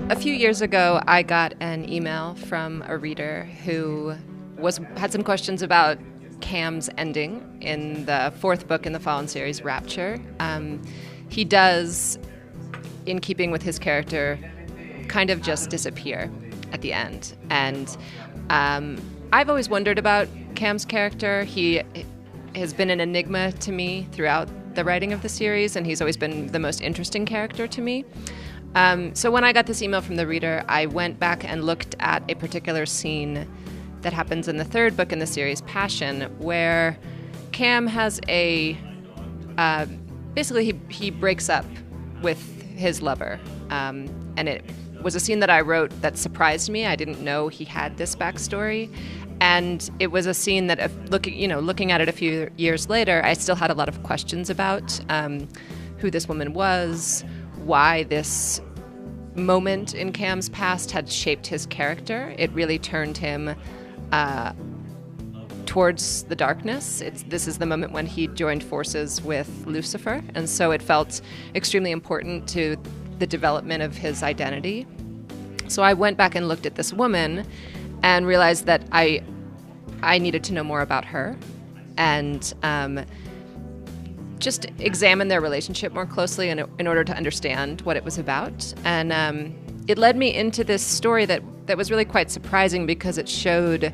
A few years ago, I got an email from a reader who had some questions about Cam's ending in the fourth book in the Fallen series, Rapture. He does, in keeping with his character, kind of just disappear at the end. And I've always wondered about Cam's character. He has been an enigma to me throughout the writing of the series, and he's always been the most interesting character to me. So when I got this email from the reader, I went back and looked at a particular scene that happens in the third book in the series, Passion, where Cam has basically he breaks up with his lover. And it was a scene that I wrote that surprised me. I didn't know he had this backstory. And it was a scene that, looking at it a few years later, I still had a lot of questions about who this woman was, why this moment in Cam's past had shaped his character. It really turned him towards the darkness. This is the moment when he joined forces with Lucifer, and so it felt extremely important to the development of his identity. So I went back and looked at this woman and realized that I needed to know more about her and just examine their relationship more closely in order to understand what it was about. And it led me into this story that was really quite surprising because it showed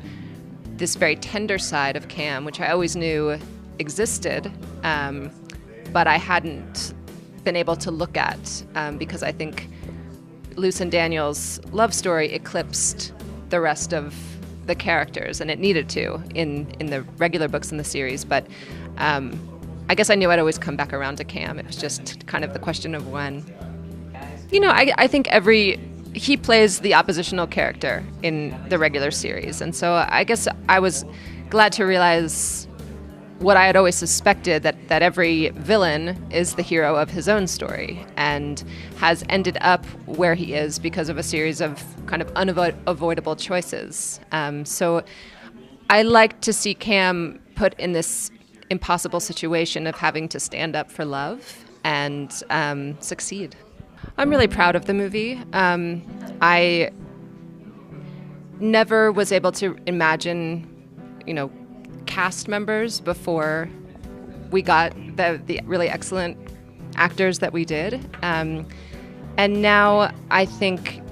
this very tender side of Cam, which I always knew existed, but I hadn't been able to look at because I think Luce and Daniel's love story eclipsed the rest of the characters, and it needed to in the regular books in the series. But I guess I knew I'd always come back around to Cam. It was just kind of the question of when. I think he plays the oppositional character in the regular series, and so I guess I was glad to realize what I had always suspected, that every villain is the hero of his own story and has ended up where he is because of a series of kind of unavoidable choices. So I like to see Cam put in this impossible situation of having to stand up for love and succeed. I'm really proud of the movie. I never was able to imagine, cast members before we got the really excellent actors that we did. And now I think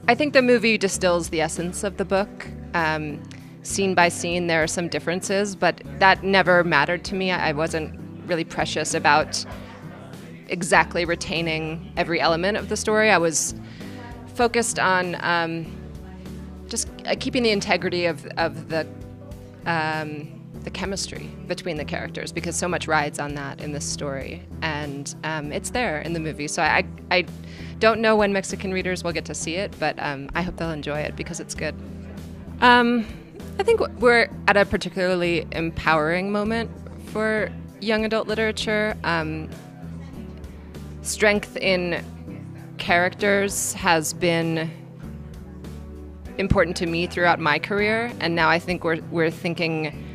the movie distills the essence of the book. Scene by scene, there are some differences, but that never mattered to me. I wasn't really precious about exactly retaining every element of the story. I was focused on just keeping the integrity of the chemistry between the characters, because so much rides on that in this story, and it's there in the movie. So I don't know when Mexican readers will get to see it, but I hope they'll enjoy it because it's good. I think we're at a particularly empowering moment for young adult literature. Strength in characters has been important to me throughout my career, and now I think we're thinking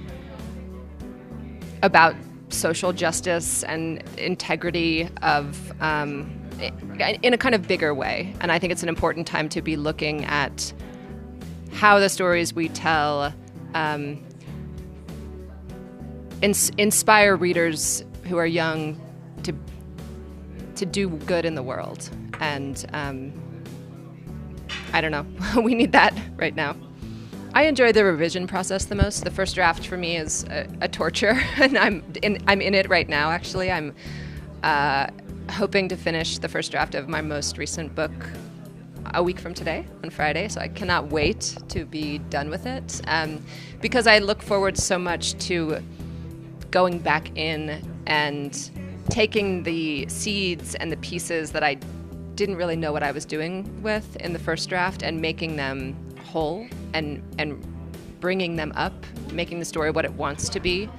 about social justice and integrity of in a kind of bigger way. And I think it's an important time to be looking at how the stories we tell inspire readers who are young to do good in the world. And I don't know, we need that right now. I enjoy the revision process the most. The first draft for me is a torture, and I'm in it right now. Actually, I'm hoping to finish the first draft of my most recent book a week from today, on Friday, so I cannot wait to be done with it, because I look forward so much to going back in and taking the seeds and the pieces that I didn't really know what I was doing with in the first draft and making them whole and bringing them up, making the story what it wants to be.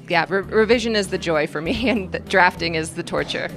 Revision is the joy for me, and the drafting is the torture.